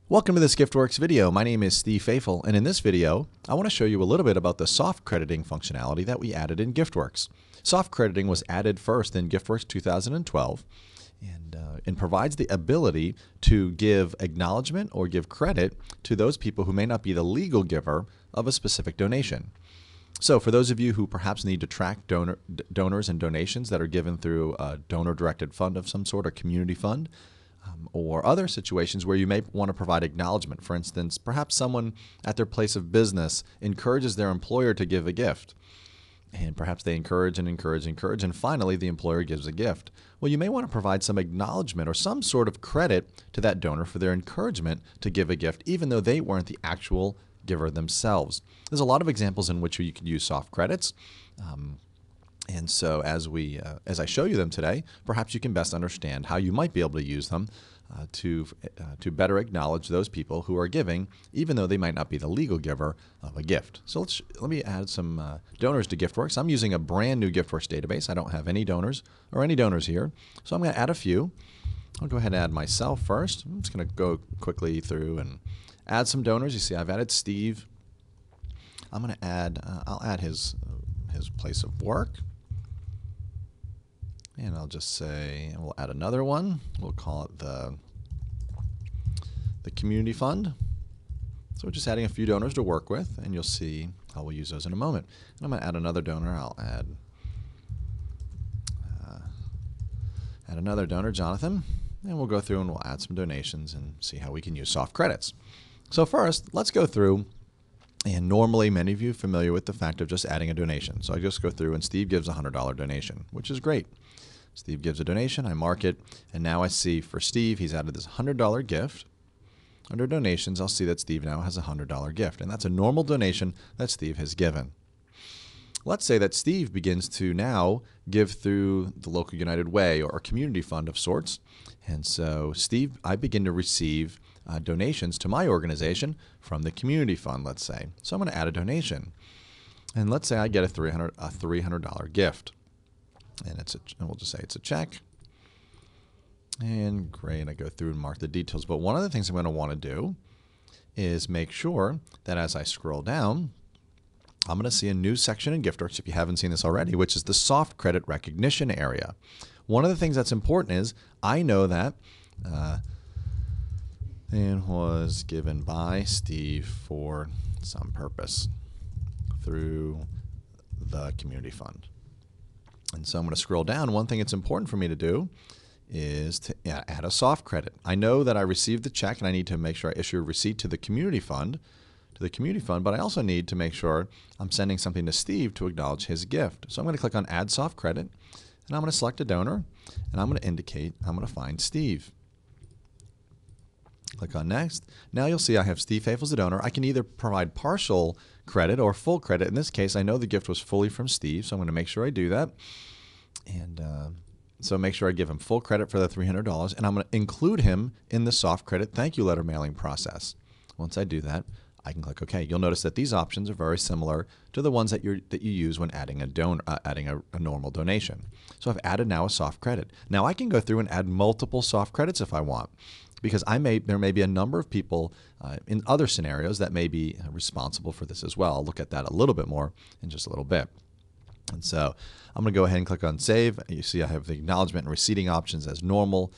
Welcome to this GiftWorks video. My name is Steve Faithful, and in this video, I want to show you a little bit about the soft crediting functionality that we added in GiftWorks. Soft crediting was added first in GiftWorks 2012 and provides the ability to give acknowledgement or give credit to those people who may not be the legal giver of a specific donation. So for those of you who perhaps need to track donors and donations that are given through a donor-directed fund of some sort or community fund, or other situations where you may want to provide acknowledgement. For instance, perhaps someone at their place of business encourages their employer to give a gift. And perhaps they encourage, and finally the employer gives a gift. Well, you may want to provide some acknowledgement or some sort of credit to that donor for their encouragement to give a gift, even though they weren't the actual giver themselves. There's a lot of examples in which you can use soft credits. And so as I show you them today, perhaps you can best understand how you might be able to use them to better acknowledge those people who are giving, even though they might not be the legal giver of a gift. So let me add some donors to GiftWorks. I'm using a brand new GiftWorks database. I don't have any donors here. So I'm going to add a few. I'll go ahead and add myself first. I'm just going to go quickly through and add some donors. You see I've added Steve. I'm going to add, I'll add his place of work. And I'll just say, we'll add another one. We'll call it the community fund. So we're just adding a few donors to work with, and you'll see how we'll use those in a moment. And I'm going to add another donor. I'll add another donor, Jonathan, and we'll go through and we'll add some donations and see how we can use soft credits. So first, let's go through. And normally, many of you are familiar with the fact of just adding a donation. So I just go through and Steve gives a $100 donation, which is great. Steve gives a donation, I mark it, and now I see for Steve, he's added this $100 gift. Under donations, I'll see that Steve now has a $100 gift, and that's a normal donation that Steve has given. Let's say that Steve begins to now give through the local United Way or a community fund of sorts. And so Steve, I begin to receive donations to my organization from the community fund, let's say. So I'm going to add a donation. And let's say I get a $300 gift. And we'll just say it's a check. And great, I go through and mark the details. But one of the things I'm going to want to do is make sure that as I scroll down, I'm going to see a new section in GiftWorks, if you haven't seen this already, which is the soft credit recognition area. One of the things that's important is I know that it was given by Steve for some purpose through the community fund. And so I'm going to scroll down. One thing it's important for me to do is to add a soft credit. I know that I received the check and I need to make sure I issue a receipt to the community fund, but I also need to make sure I'm sending something to Steve to acknowledge his gift. So I'm going to click on Add Soft Credit, and I'm going to select a donor, and I'm going to indicate I'm going to find Steve. Click on Next. Now you'll see I have Steve Faithful as a donor. I can either provide partial credit or full credit. In this case, I know the gift was fully from Steve, so I'm going to make sure I do that. And so make sure I give him full credit for the $300, and I'm going to include him in the soft credit thank you letter mailing process. Once I do that, I can click OK. You'll notice that these options are very similar to the ones that you use when adding a normal donation. So I've added now a soft credit. Now I can go through and add multiple soft credits if I want, because there may be a number of people in other scenarios that may be responsible for this as well. I'll look at that a little bit more in just a little bit. And so I'm going to go ahead and click on Save. You see I have the acknowledgement and receipting options as normal,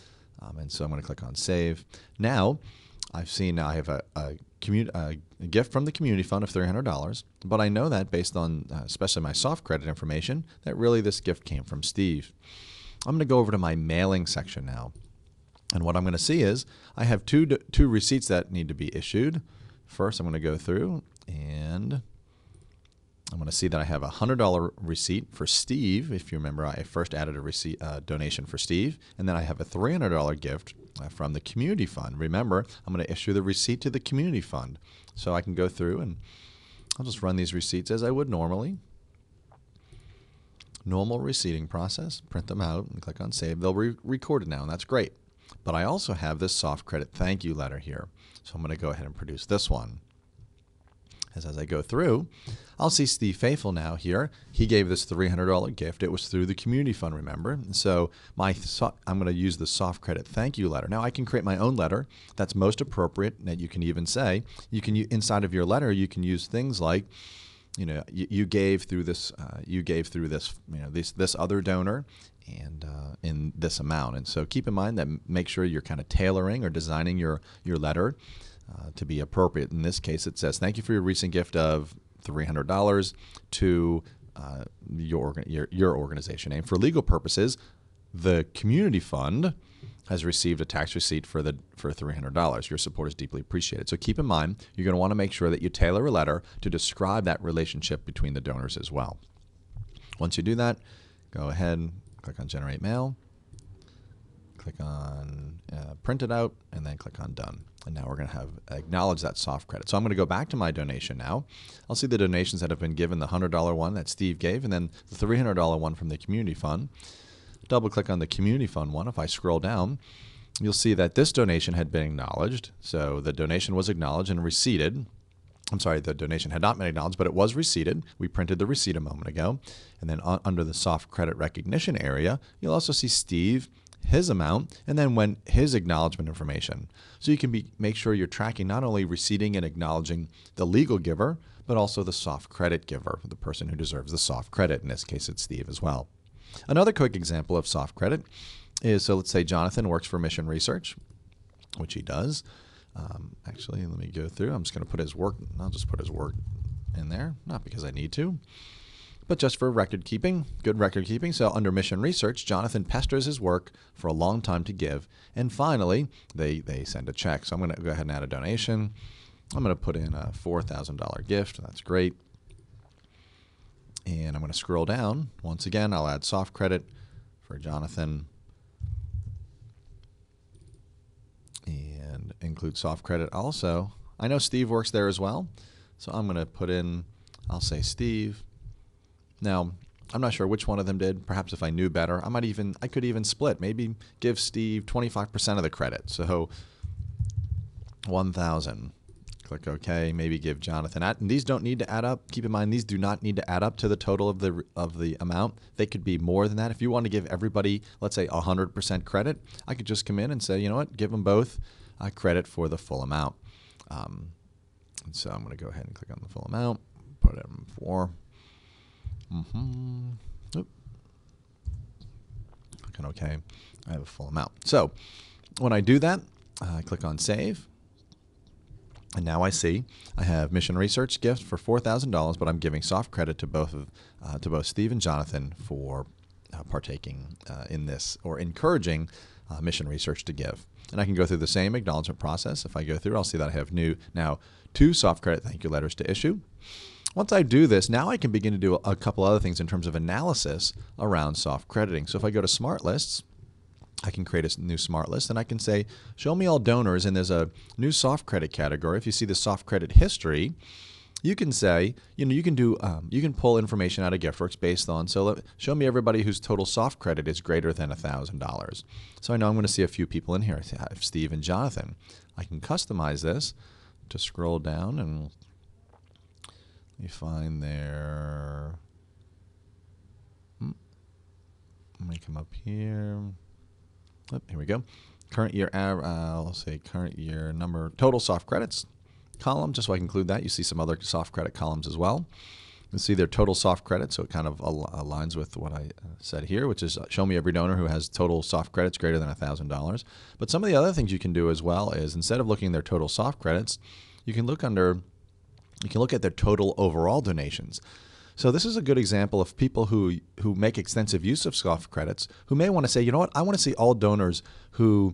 and so I'm going to click on Save. Now I've seen I have a gift from the community fund of $300, but I know that based on especially my soft credit information that really this gift came from Steve. I'm going to go over to my mailing section now. And what I'm going to see is I have two receipts that need to be issued. First, I'm going to go through and I'm going to see that I have a $100 receipt for Steve. If you remember, I first added a donation for Steve, and then I have a $300 gift from the community fund. Remember, I'm going to issue the receipt to the community fund. So I can go through and I'll just run these receipts as I would normally. Normal receipting process, print them out and click on Save. They'll be recorded now, and that's great. But I also have this soft credit thank you letter here. So I'm going to go ahead and produce this one. as I go through, I'll see Steve Faithful now here. He gave this $300 gift. It was through the community fund, remember? And so I'm going to use the soft credit thank you letter. Now I can create my own letter that's most appropriate. That you can even say, inside of your letter, you can use things like, you gave through this, this other donor, and in this amount. And so keep in mind that make sure you're kind of tailoring or designing your letter to be appropriate. In this case, it says, thank you for your recent gift of $300 to your organization. And for legal purposes, the community fund has received a tax receipt for $300. Your support is deeply appreciated. So keep in mind, you're going to want to make sure that you tailor a letter to describe that relationship between the donors as well. Once you do that, go ahead, click on Generate Mail, click on Print It Out, and then click on Done. And now we're going to acknowledge that soft credit. So I'm going to go back to my donation now. I'll see the donations that have been given, the $100 one that Steve gave, and then the $300 one from the community fund. Double click on the community fund one. If I scroll down, you'll see that this donation had been acknowledged. So the donation was acknowledged and receipted. I'm sorry, the donation had not been acknowledged, but it was receipted. We printed the receipt a moment ago. And then under the soft credit recognition area, you'll also see Steve, his amount, and then his acknowledgement information. So you can make sure you're tracking not only receipting and acknowledging the legal giver, but also the soft credit giver, the person who deserves the soft credit. In this case, it's Steve as well. Another quick example of soft credit is, so let's say Jonathan works for Mission Research, which he does. Actually, let me go through. I'm just going to put his work. I'll just put his work in there, not because I need to, but just for record keeping, good record keeping. So under Mission Research, Jonathan pesters his work for a long time to give. And finally, they send a check. So I'm going to go ahead and add a donation. I'm going to put in a $4,000 gift. That's great. And I'm going to scroll down. Once again, I'll add soft credit for Jonathan and include soft credit also. I know Steve works there as well. So I'm going to put in, I'll say Steve. Now, I'm not sure which one of them did. Perhaps if I knew better, I could even split. Maybe give Steve 25% of the credit. So 1,000. Click OK. Maybe give Jonathan. And these don't need to add up. Keep in mind, these do not need to add up to the total of the amount. They could be more than that. If you want to give everybody, let's say 100% credit, I could just come in and say, you know what, give them both credit for the full amount. And so I'm going to go ahead and click on the full amount. Put it in 4. Oop. Click on OK. I have a full amount. So when I do that, I click on Save. And now I see I have Mission Research gift for $4,000, but I'm giving soft credit to both Steve and Jonathan for partaking in this, or encouraging Mission Research to give. And I can go through the same acknowledgement process. If I go through, I'll see that I have now 2 soft credit thank you letters to issue. Once I do this, now I can begin to do a couple other things in terms of analysis around soft crediting. So if I go to Smart Lists, I can create a new smart list, and I can say, show me all donors, and there's a new soft credit category. If you see the soft credit history, you can say, you can pull information out of GiftWorks based on, show me everybody whose total soft credit is greater than $1,000. So I know I'm going to see a few people in here. I have Steve and Jonathan. I can customize this to scroll down, and let me find their, let me come up here. Oh, here we go. Current year, I'll say current year number, total soft credits column, just so I can include that. You see some other soft credit columns as well. You can see their total soft credit, so it kind of aligns with what I said here, which is show me every donor who has total soft credits greater than $1,000. But some of the other things you can do as well is, instead of looking at their total soft credits, you can look at their total overall donations. So this is a good example of people who make extensive use of soft credits, who may want to say, you know what, I want to see all donors whose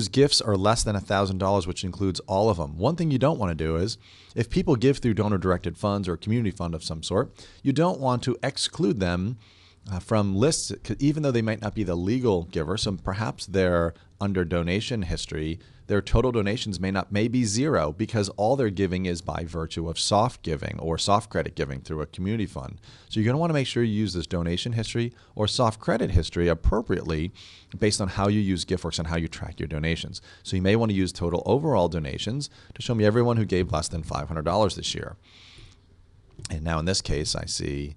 gifts are less than $1,000, which includes all of them. One thing you don't want to do is, if people give through donor-directed funds or a community fund of some sort, you don't want to exclude them from lists, even though they might not be the legal giver. So perhaps they're under donation history, their total donations may be zero because all they're giving is by virtue of soft giving or soft credit giving through a community fund. So you're going to want to make sure you use this donation history or soft credit history appropriately based on how you use GiftWorks and how you track your donations. So you may want to use total overall donations to show me everyone who gave less than $500 this year. And now in this case, I see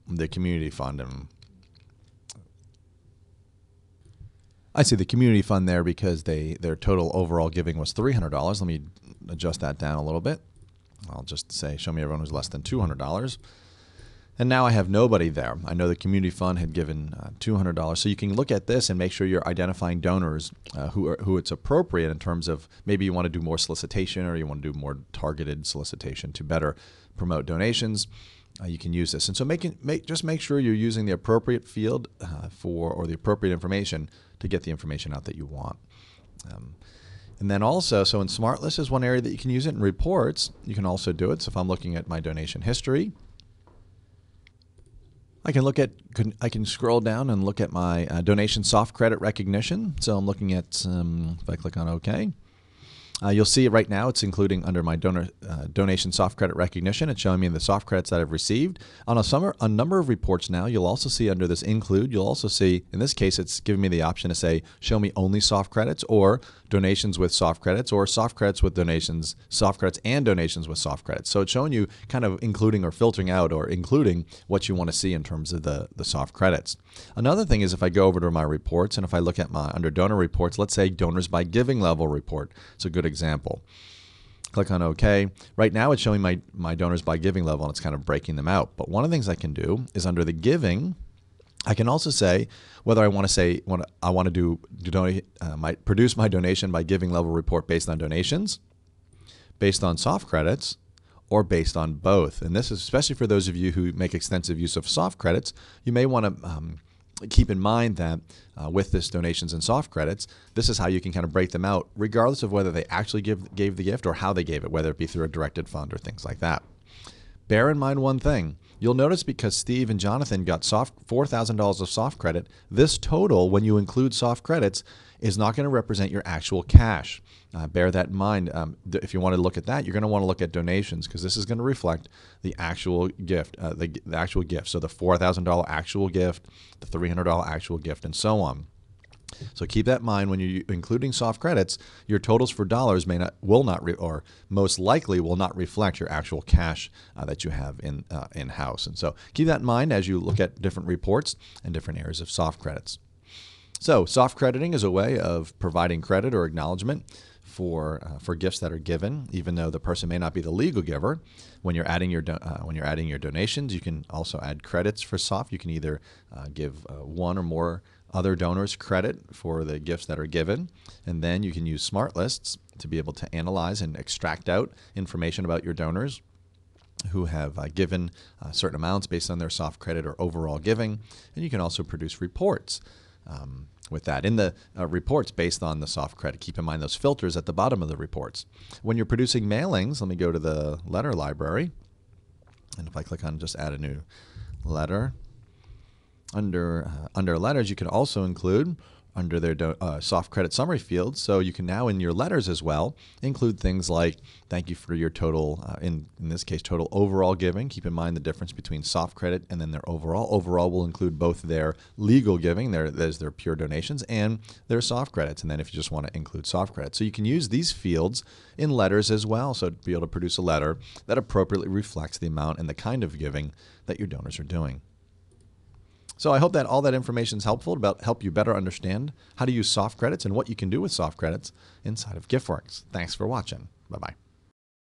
the community fund, and I see the community fund there because their total overall giving was $300. Let me adjust that down a little bit. I'll just say, show me everyone who's less than $200. And now I have nobody there. I know the community fund had given $200. So you can look at this and make sure you're identifying donors who it's appropriate in terms of maybe you want to do more solicitation or you want to do more targeted solicitation to better promote donations. You can use this. And so just make sure you're using the appropriate field or the appropriate information to get the information out that you want. And then also, so in SmartList is one area that you can use it. In reports, you can also do it. So if I'm looking at my donation history, I can scroll down and look at my donation soft credit recognition. So I'm looking at, if I click on OK, you'll see right now it's including under my donation soft credit recognition. It's showing me the soft credits that I've received. On a number of reports now, you'll also see under this include, you'll also see, in this case, it's giving me the option to say, show me only soft credits or donations with soft credits or soft credits with donations, soft credits and donations with soft credits. So it's showing you kind of including or filtering out or including what you want to see in terms of the soft credits. Another thing is if I go over to my reports and if I look at under donor reports, let's say donors by giving level report. It's a good example. Click on OK. Right now it's showing my donors by giving level and it's kind of breaking them out. But one of the things I can do is under the giving, I can also say whether I want to say I want to produce my donation by giving level report based on donations, based on soft credits, or based on both. And this is especially for those of you who make extensive use of soft credits. You may want to keep in mind that with this donations and soft credits, this is how you can kind of break them out, regardless of whether they actually gave the gift or how they gave it, whether it be through a directed fund or things like that. Bear in mind one thing. You'll notice because Steve and Jonathan got $4,000 of soft credit, this total, when you include soft credits, is not going to represent your actual cash. Bear that in mind. If you want to look at that, you're going to want to look at donations because this is going to reflect the actual gift, the actual gift. So the $4,000 actual gift, the $300 actual gift, and so on. So keep that in mind when you're including soft credits. Your totals for dollars or most likely will not reflect your actual cash that you have in-house. And so keep that in mind as you look at different reports and different areas of soft credits. So soft crediting is a way of providing credit or acknowledgement for gifts that are given, even though the person may not be the legal giver. When you're adding your donations, you can also add credits for soft. You can either give one or more other donors credit for the gifts that are given, and then you can use smart lists to be able to analyze and extract out information about your donors who have given certain amounts based on their soft credit or overall giving, and you can also produce reports with that. In the reports based on the soft credit, keep in mind those filters at the bottom of the reports. When you're producing mailings, let me go to the letter library, and if I click on just add a new letter, under letters, you can also include under their soft credit summary field. So you can now in your letters as well include things like thank you for your total, in this case, total overall giving. Keep in mind the difference between soft credit and then their overall. Overall will include both their legal giving, there's their pure donations, and their soft credits. And then if you just want to include soft credits. So you can use these fields in letters as well. So to be able to produce a letter that appropriately reflects the amount and the kind of giving that your donors are doing. So I hope that all that information is helpful to help you better understand how to use soft credits and what you can do with soft credits inside of GiftWorks. Thanks for watching. Bye-bye.